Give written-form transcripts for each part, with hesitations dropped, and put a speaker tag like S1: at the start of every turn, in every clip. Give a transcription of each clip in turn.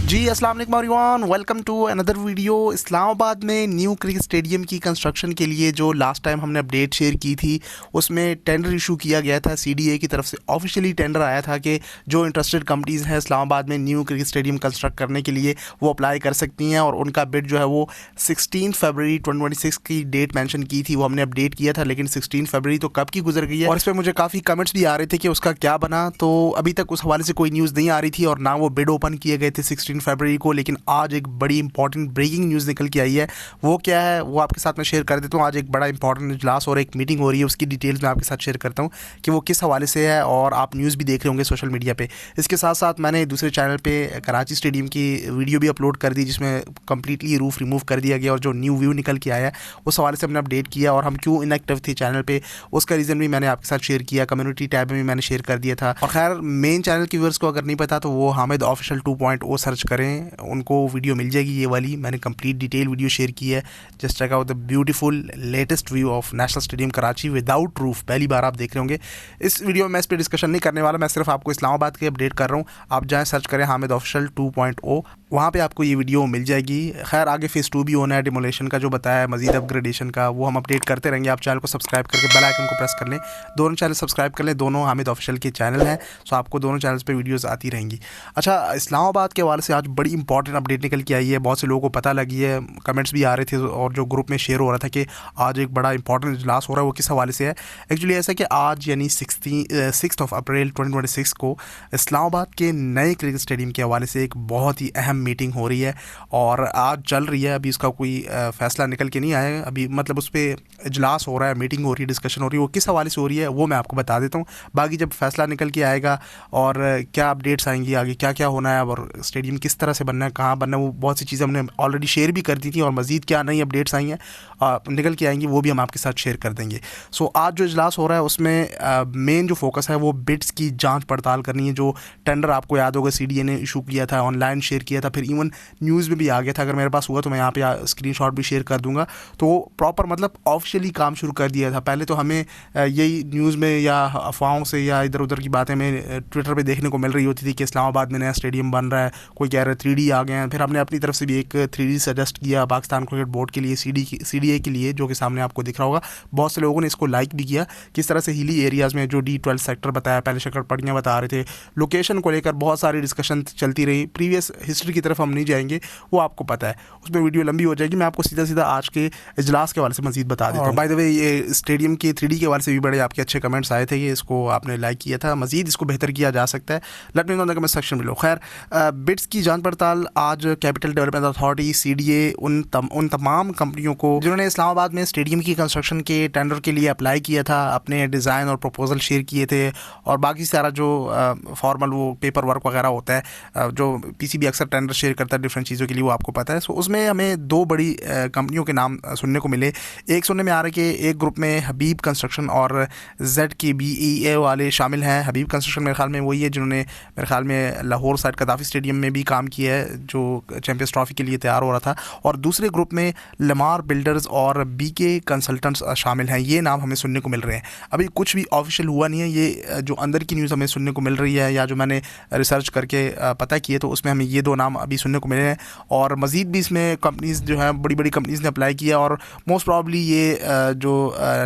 S1: जी अस्सलाम वालेकुम everyone, welcome to another video. Islamabad में न्यू क्रिकेट स्टेडियम की कंस्ट्रक्शन के लिए जो लास्ट टाइम हमने अपडेट शेयर की थी उसमें टेंडर इशू किया गया था। सीडीए की तरफ से ऑफिशियली टेंडर आया था कि जो इंटरेस्टेड कंपनीज़ हैं इस्लामाबाद में न्यू क्रिकेट स्टेडियम कंस्ट्रक्ट करने के लिए वो अप्लाई कर सकती हैं, और उनका बिड जो है वो 16 फरवरी 2026 की डेट मेंशन की थी। वो हमने अपडेट किया था, लेकिन 16 फरवरी तो कब की गुजर गई है, और इस पर मुझे काफ़ी कमेंट्स भी आ रहे थे कि उसका क्या बना। तो अभी तक उस हवाले से कोई न्यूज़ नहीं आ रही थी और ना वो बिड ओपन किए गए थे 16 फरवरी को। लेकिन आज एक बड़ी इंपॉर्टेंट ब्रेकिंग न्यूज़ निकल के आई है। वो क्या है वो आपके साथ मैं शेयर कर देता हूँ। आज एक बड़ा इंपॉर्टेंट इजलास और एक मीटिंग हो रही है, उसकी डिटेल्स मैं आपके साथ शेयर करता हूँ कि वो किस हवाले से है, और आप न्यूज़ भी देख रहे होंगे सोशल मीडिया पे। इसके साथ साथ मैंने दूसरे चैनल पे कराची स्टेडियम की वीडियो भी अपलोड कर दी जिसमें कम्प्लीटली रूफ रिमूव कर दिया गया और जो न्यू व्यू निकल के आया है उस हवाले से हमने अपडेट किया, और हम क्यों इनएक्टिव थे चैनल पे उसका रीज़न भी मैंने आपके साथ शेयर किया। कम्युनिटी टैब में भी मैंने शेयर कर दिया था। और खैर मेन चैनल की व्यूअर्स को अगर नहीं पता तो वो हामिद ऑफिशियल 2.0 सर्च करें, उनको वीडियो मिल जाएगी। ये वाली मैंने कंप्लीट डिटेल वीडियो शेयर की है। Just check out the beautiful latest view of national stadium Karachi without roof. पहली बार आप देख रहे होंगे। इस वीडियो में मैं इस पर डिस्कशन नहीं करने वाला, मैं सिर्फ आपको इस्लामाबाद के अपडेट कर रहा हूँ। आप जाएँ सर्च करें हामिद ऑफिशियल 2.0, वहाँ पे आपको ये वीडियो मिल जाएगी। खैर आगे फेज़ 2 भी होना है, डिमोलेशन का जो बताया है, मजीद अपग्रेडेशन का, वो हम अपडेट करते रहेंगे। आप चैनल को सब्सक्राइब करके बेल आइकन को प्रेस कर लें। दोनों चैनल सब्सक्राइब कर लें, दोनों हामिद ऑफिशियल के चैनल हैं, सो आपको दोनों चैनल्स पे वीडियोस आती रहेंगी। अच्छा, इस्लामाबाद के हवाले से आज बड़ी इंपॉर्टेंट अपडेट निकल के आई है। बहुत से लोगों को पता लगी है, कमेंट्स भी आ रहे थे और जो ग्रुप में शेयर हो रहा था कि आज एक बड़ा इंपॉर्टेंट इजलास हो रहा है। वो किस हवाले से है? एक्चुअली ऐसा कि आज यानी 6 अप्रैल 2026 को इस्लामाबाद के नए क्रिकेट स्टेडियम के हवाले से एक बहुत ही अहम मीटिंग हो रही है और आज चल रही है। अभी इसका कोई फ़ैसला निकल के नहीं आया है अभी, मतलब उस पर इजलास हो रहा है, मीटिंग हो रही है, डिस्कशन हो रही है। वो किस हवाले से हो रही है वो मैं आपको बता देता हूँ। बाकी जब फैसला निकल के आएगा और क्या अपडेट्स आएंगी, आगे क्या क्या होना है और स्टेडियम किस तरह से बनना है, कहाँ बनना है, वो बहुत सी चीज़ें हमने ऑलरेडी शेयर भी कर दी थी, और मज़ीद क्या नई अपडेट्स आई हैं निकल के आएंगी वो भी हम आपके साथ शेयर कर देंगे। सो आज जो इजलास हो रहा है उसमें मेन जो फोकस है वो बिड्स की जांच पड़ताल करनी है। जो टेंडर आपको याद होगा सीडीए ने इशू किया था, ऑनलाइन शेयर किया था, फिर इवन न्यूज़ में भी आ गया था। अगर मेरे पास हुआ तो मैं यहाँ पे स्क्रीनशॉट भी शेयर कर दूंगा। तो प्रॉपर मतलब ऑफिशियली काम शुरू कर दिया था। पहले तो हमें यही न्यूज़ में या अफवाहों से या इधर उधर की बातें में ट्विटर पे देखने को मिल रही होती थी कि इस्लामाबाद में नया स्टेडियम बन रहा है, कोई कह रहा है 3D आ गए हैं। फिर हमने अपनी तरफ से भी एक 3D सजेस्ट किया पाकिस्तान क्रिकेट बोर्ड के लिए, सीडीए के लिए, जो कि सामने आपको दिख रहा होगा। बहुत से लोगों ने इसको लाइक भी किया। किस तरह से हिली एरियाज़ में जो D12 सेक्टर बताया, पहले शकरपड़ियाँ बता रहे थे, लोकेशन को लेकर बहुत सारी डिस्कशन चलती रही। प्रीवियस हिस्ट्री की तरफ हम नहीं जाएंगे, वो आपको पता है, उसमें वीडियो लंबी हो जाएगी। मैं आपको सीधा सीधा आज के इजलास के हवाले से मजीद बता देता हूँ। बाय द वे ये स्टेडियम के 3D के हवाले से भी बड़े आपके अच्छे कमेंट्स आए थे कि इसको आपने लाइक किया था, मजीद इसको बेहतर किया जा सकता है। Let me know in the comment section below. खैर बिड्स की जांच पड़ताल आज कैपिटल डेवलपमेंट अथॉरिटी सीडीए उन तमाम कंपनियों को जिन्होंने इस्लामाबाद में स्टेडियम की कंस्ट्रक्शन के टेंडर के लिए अप्लाई किया था, अपने डिज़ाइन और प्रपोजल शेयर किए थे, और बाकी सारा जो फॉर्मल वो पेपर वर्क वगैरह होता है, जो पीसीबी अक्सर टेंडर शेयर करता है डिफरेंट चीज़ों के लिए, वो आपको पता है। सो उसमें हमें दो बड़ी कंपनियों के नाम सुनने को मिले। एक सुनने में आ रहा है कि एक ग्रुप में हबीब कंस्ट्रक्शन और ZKBEA वाले शामिल हैं। हबीब कंस्ट्रक्शन मेरे ख्याल में वही है जिन्होंने मेरे ख्याल में लाहौर साइड कदाफ़ी स्टेडियम में भी काम किया है जो चैम्पियंस ट्रॉफी के लिए तैयार हो रहा था। और दूसरे ग्रुप में लमार बिल्डर्स और BK कंसल्टेंट्स शामिल हैं। ये नाम हमें सुनने को मिल रहे हैं। अभी कुछ भी ऑफिशियल हुआ नहीं है, ये जो अंदर की न्यूज़ हमें सुनने को मिल रही है या जो मैंने रिसर्च करके पता किए तो उसमें हमें ये दो नाम अभी सुनने को मिले हैं। और मज़ीद भी इसमें कंपनीज़ जो हैं बड़ी बड़ी कंपनीज़ ने अप्लाई किया, और मोस्ट प्रॉब्ली ये जो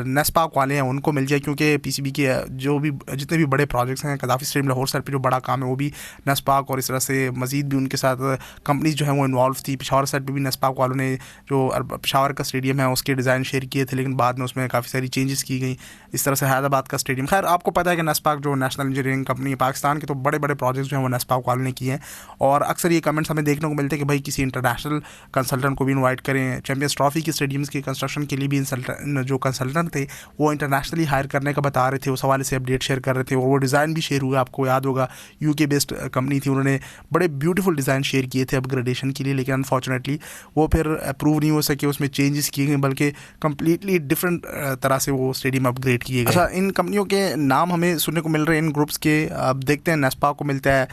S1: नेस्पाक वाले हैं उनको मिल जाए, क्योंकि पीसीबी के जो भी जितने भी बड़े प्रोजेक्ट्स हैं कदाफ़ी स्टेडियम लाहौर साइड पे जो बड़ा काम है वो भी नेस्पाक, और इस तरह से मज़ीद भी उनके साथ कंपनीज जो हैं वो इन्वॉल्व थी। पेशावर साइड पे भी नेस्पाक वालों ने जो पेशावर का स्टेडियम है उसके डिज़ाइन शेयर किए थे, लेकिन बाद में उसमें काफ़ी सारी चेंजेस की गई। इस तरह से हैदराबाद का स्टेडियम, खैर आपको पता है कि नेस्पाक जो नेशनल इंजीनियरिंग कंपनी है पाकिस्तान के, तो बड़े बड़े प्रोजेक्ट्स जो हैं वो नेस्पाक वालों ने किए हैं। और अक्सर ये कमेंट्स हमें देखने को मिलते हैं कि भाई किसी इंटरनेशनल कंसल्टेंट को भी इन्वाइट करें। चैम्पियंस ट्रॉफी की स्टेडियम्स के कंस्ट्रक्शन के लिए भी जो कंसल्टेंट थे वो इंटरनेशनली हायर करने का बता रहे थे, उस हवाले से अपडेट शेयर कर रहे थे, और वो डिज़ाइन भी शेयर हुआ। आपको याद होगा UK बेस्ड कंपनी थी, उन्होंने बड़े ब्यूटीफुल डिज़ाइन शेयर किए थे अपग्रेडेशन के लिए, लेकिन अनफॉर्चुनेटली वो फिर अप्रूव नहीं हो सके, उसमें चेंजेस किए गए, बल्कि कम्प्लीटली डिफरेंट तरह से वो स्टेडियम अपग्रेड किए गए। अच्छा, इन कंपनियों के नाम हमें सुनने को मिल रहे हैं इन ग्रुप्स के। अब देखते हैं नेस्पा को मिलता है,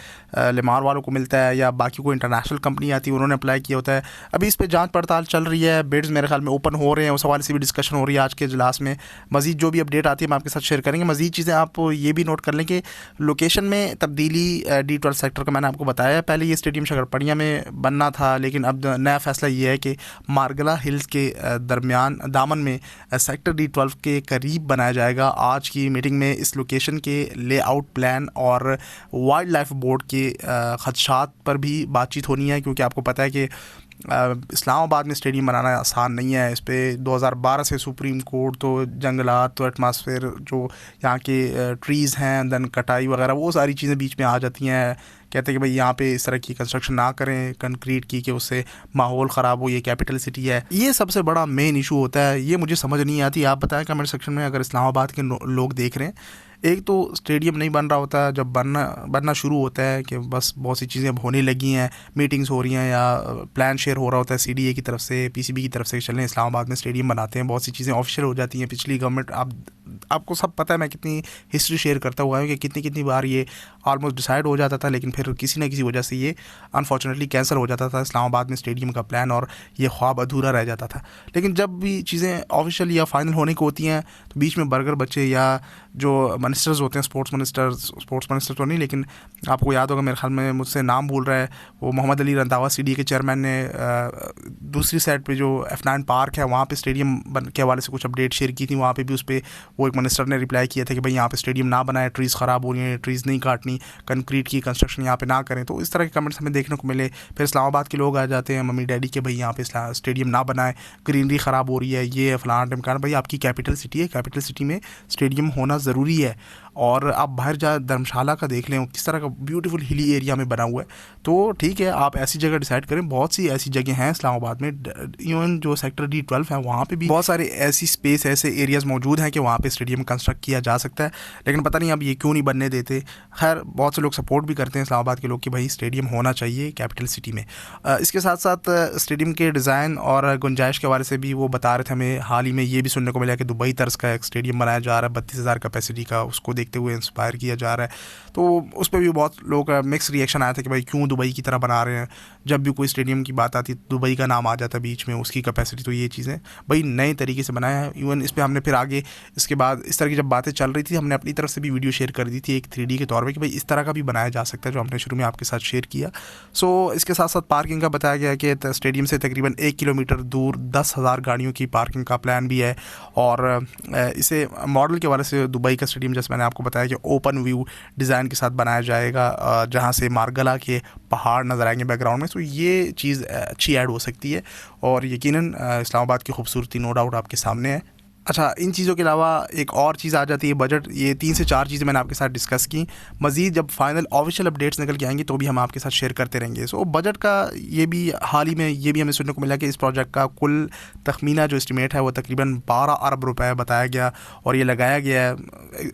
S1: लेमार वालों को मिलता है, या बाकी कोई कोई इंटरनेशनल कंपनी आती है, उन्होंने अप्लाई किया होता है। अभी इस पर जांच पड़ताल चल रही है, बिड्स मेरे ख्याल में ओपन हो रहे हैं, उस हवाले से भी डिस्कशन हो रही है आज के इजलास में। मज़ीद जो भी अपडेट आती है हम आपके साथ शेयर करेंगे। मज़ीद चीज़ें आप ये भी नोट कर लें कि लोकेशन में तब्दीली D12 सेक्टर का मैंने आपको बताया। पहले ये स्टेडियम शकरपड़िया में बनना था, लेकिन अब नया फ़ैसला ये है कि मारगला हिल्स के दरमियान दामन में सेक्टर D12 के करीब बनाया जाएगा। आज की मीटिंग में इस लोकेशन के लेआउट प्लान और वाइल्ड लाइफ बोर्ड के खदशात पर भी बातचीत होनी है, क्योंकि आपको पता है कि इस्लामाबाद में स्टेडियम बनाना आसान नहीं है। इस पर 2012 से सुप्रीम कोर्ट तो जंगलात तो एटमॉस्फेयर जो यहाँ के ट्रीज़ हैं, देन कटाई वगैरह, वो सारी चीज़ें बीच में आ जाती हैं। कहते हैं कि भाई यहाँ पे इस तरह की कंस्ट्रक्शन ना करें कंक्रीट की, कि उससे माहौल ख़राब हो, ये कैपिटल सिटी है। ये सबसे बड़ा मेन इशू होता है। ये मुझे समझ नहीं आती। आप बताएं कमेंट सेक्शन में अगर इस्लामाबाद के लोग देख रहे हैं। एक तो स्टेडियम नहीं बन रहा होता है, जब बनना शुरू होता है कि बस बहुत सी चीज़ें होने लगी हैं, मीटिंग्स हो रही हैं या प्लान शेयर हो रहा होता है CDA की तरफ से, PCB की तरफ से, चलें इस्लामाबाद में स्टेडियम बनाते हैं, बहुत सी चीज़ें ऑफिशियल हो जाती हैं। पिछली गवर्नमेंट आपको सब पता है, मैं कितनी हिस्ट्री शेयर करता हुआ हूँ कि कितनी बार ये ऑलमोस्ट डिसाइड हो जाता था, लेकिन फिर किसी न किसी वजह से ये अनफॉर्चुनेटली कैंसिल हो जाता था इस्लामाबाद में स्टेडियम का प्लान, और ये ख्वाब अधूरा रह जाता था। लेकिन जब भी चीज़ें ऑफिशियल या फाइनल होने को होती हैं तो बीच में बर्गर बच्चे या जो मिनिस्टर्स होते हैं, स्पोर्ट्स मिनिस्टर तो नहीं, लेकिन आपको याद होगा, मेरे ख्याल में मुझसे नाम भूल रहा है, वो मोहम्मद अली रंधावा CDA के चेयरमैन ने दूसरी साइड पे जो F9 पार्क है वहाँ पे स्टेडियम के हवाले से कुछ अपडेट शेयर की थी। वहाँ पे भी उस पर वो एक मिनिस्टर ने रिप्लाई किया था कि भाई यहाँ पे स्टेडियम ना बनाए, ट्रीज़ ख़राब हो रही हैं, ट्रीज़ नहीं काटनी, कंक्रीट की कंस्ट्रक्शन यहाँ पे ना करें। तो इस तरह के कमेंट्स हमें देखने को मिले। फिर इस्लामाबाद के लोग आ जाते हैं, मम्मी डैडी के, भाई यहाँ पे स्टेडियम ना बनाए, ग्रीनरी ख़राब हो रही है, ये फ़लाना ढिमकाना। भाई आपकी कैपिटल सिटी है, कैपिटल सिटी में स्टेडियम होना ज़रूरी है। और आप बाहर जा धर्मशाला का देख लें, किस तरह का ब्यूटीफुल हिली एरिया में बना हुआ है। तो ठीक है, आप ऐसी जगह डिसाइड करें। बहुत सी ऐसी जगह हैं इस्लामाबाद में, इवन जो सेक्टर D12 है वहाँ पे भी बहुत सारे ऐसी स्पेस, ऐसे एरियाज़ मौजूद हैं कि वहाँ पे स्टेडियम कंस्ट्रक्ट किया जा सकता है। लेकिन पता नहीं अब ये क्यों नहीं बनने देते। खैर, बहुत से लोग सपोर्ट भी करते हैं इस्लामाबाद के लोग कि भाई स्टेडियम होना चाहिए कैपिटल सिटी में। इसके साथ साथ स्टेडियम के डिज़ाइन और गुंजाइश के हवाले से भी वो बता रहे थे। हमें हाल ही में ये भी सुनने को मिला कि दुबई तर्ज का एक स्टेडियम बनाया जा रहा है 32,000 कैपेसिटी का, उसको देखते हुए इंस्पायर किया जा रहा है। तो उस पर भी बहुत लोग का मिक्स रिएक्शन आया था कि भाई क्यों दुबई की तरह बना रहे हैं। जब भी कोई स्टेडियम की बात आती है दुबई का नाम आ जाता है बीच में, उसकी कैपेसिटी। तो ये चीज़ें भाई नए तरीके से बनाया है। इवन इस पर हमने फिर आगे इसके बाद इस तरह की जब बातें चल रही थी, हमने अपनी तरफ से भी वीडियो शेयर कर दी थी एक 3D के तौर पर कि भाई इस तरह का भी बनाया जा सकता है, जो हमने शुरू में आपके साथ शेयर किया। सो इसके साथ साथ पार्किंग का बताया गया कि स्टेडियम से तकरीबन 1 किलोमीटर दूर 10,000 गाड़ियों की पार्किंग का प्लान भी है। और इसे मॉडल के हवाले से दुबई का स्टेडियम, जैसे मैंने आपको बताया कि ओपन व्यू डिज़ाइन के साथ बनाया जाएगा, जहाँ से मारगला के पहाड़ नज़र आएंगे बैकग्राउंड में। तो ये चीज़ अच्छी ऐड हो सकती है और यकीनन इस्लामाबाद की खूबसूरती नो डाउट आपके सामने है। अच्छा, इन चीज़ों के अलावा एक और चीज़ आ जाती है बजट। ये 3 से 4 चीज़ें मैंने आपके साथ डिस्कस की। मज़ीद जब फाइनल ऑफिशियल अपडेट्स निकल के आएंगी तो भी हम आपके साथ शेयर करते रहेंगे। सो बजट का ये भी हाल ही में ये भी हमें सुनने को मिला कि इस प्रोजेक्ट का कुल तखमीना जो एस्टिमेट है वो तकरीबन 12 अरब रुपए बताया गया और ये लगाया गया है,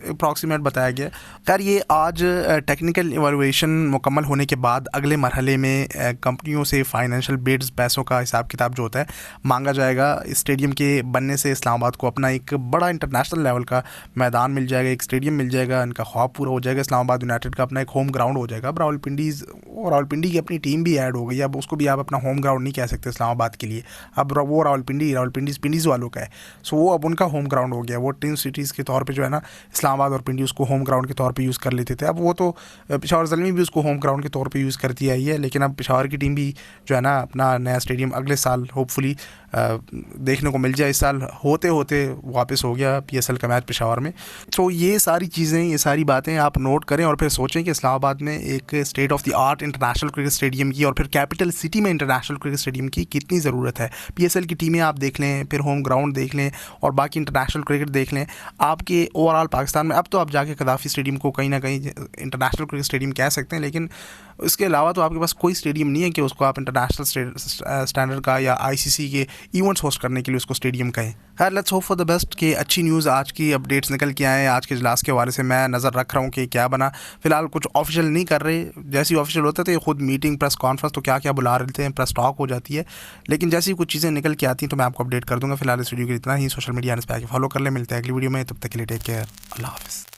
S1: अप्रॉक्सीमेट बताया गया। खैर, ये आज टेक्निकल इवैल्यूएशन मुकम्मल होने के बाद अगले मरहले में कंपनियों से फाइनेंशियल बिड्स, पैसों का हिसाब किताब जो होता है मांगा जाएगा। स्टेडियम के बनने से इस्लामाबाद को एक बड़ा इंटरनेशनल लेवल का मैदान मिल जाएगा, एक स्टेडियम मिल जाएगा, इनका ख्वाब पूरा हो जाएगा। इस्लामाबाद यूनाइटेड का अपना एक होम ग्राउंड हो जाएगा। अब रावलपिंडी की अपनी टीम भी ऐड हो गई। अब उसको भी आप अपना होम ग्राउंड नहीं कह सकते इस्लामाबाद के लिए। अब वो रावलपिंडी पिंडीज़ वालों का है। सो वो अब उनका होम ग्राउंड हो गया। वो टिन सिटीज़ के तौर पर जो है ना, इस्लामाबाद और पिंडी उसको होम ग्राउंड के तौर पर यूज़ कर लेते थे। अब वो तो पेशावर ज़ल्मी भी उसको होम ग्राउंड के तौर पर यूज़ करती आई है। लेकिन अब पेशावर की टीम भी जो है ना अपना नया स्टेडियम अगले साल होपफुली देखने को मिल जाए। इस साल होते होते वापस हो गया PSL का मैच पेशावर में। तो ये सारी चीज़ें, ये सारी बातें आप नोट करें और फिर सोचें कि इस्लामाबाद में एक state of the art international cricket stadium की और फिर कैपिटल सिटी में इंटरनेशनल क्रिकेट स्टेडियम की कितनी ज़रूरत है। PSL की टीमें आप देख लें, फिर होम ग्राउंड देख लें और बाकी इंटरनेशनल क्रिकेट देख लें। आपके ओवरऑल पाकिस्तान में अब तो आप जाके कदाफ़ी स्टेडियम को कहीं ना कहीं इंटरनेशनल क्रिकेट स्टेडियम कह सकते हैं, लेकिन इसके अलावा तो आपके पास कोई स्टेडियम नहीं है कि उसको आप इंटरनेशनल स्टैंडर्ड का या ICC के इवेंट्स होस्ट करने के लिए उसको स्टेडियम कहें। खैर, let's hope for the best कि अच्छी न्यूज़, आज की अपडेट्स निकल के आए। आज के इजलास के हवाले से मैं नज़र रख रहा हूँ कि क्या बना। फिलहाल कुछ ऑफिशियल नहीं कर रहे, जैसे ही ऑफिशियल होते थे खुद मीटिंग, प्रेस कॉन्फ्रेंस तो क्या क्या बुला रहे थे, प्रेस टॉक हो जाती है। लेकिन जैसी ही कुछ चीज़ें निकल के आती हैं तो मैं आपको अपडेट कर दूँगा। फिलहाल इस वीडियो के इतना ही। सोशल मीडिया पे आके फॉलो कर ले। मिलते हैं अगली वीडियो में, तब तक के लिए टेक केयर, अल्लाह हाफ़िज़।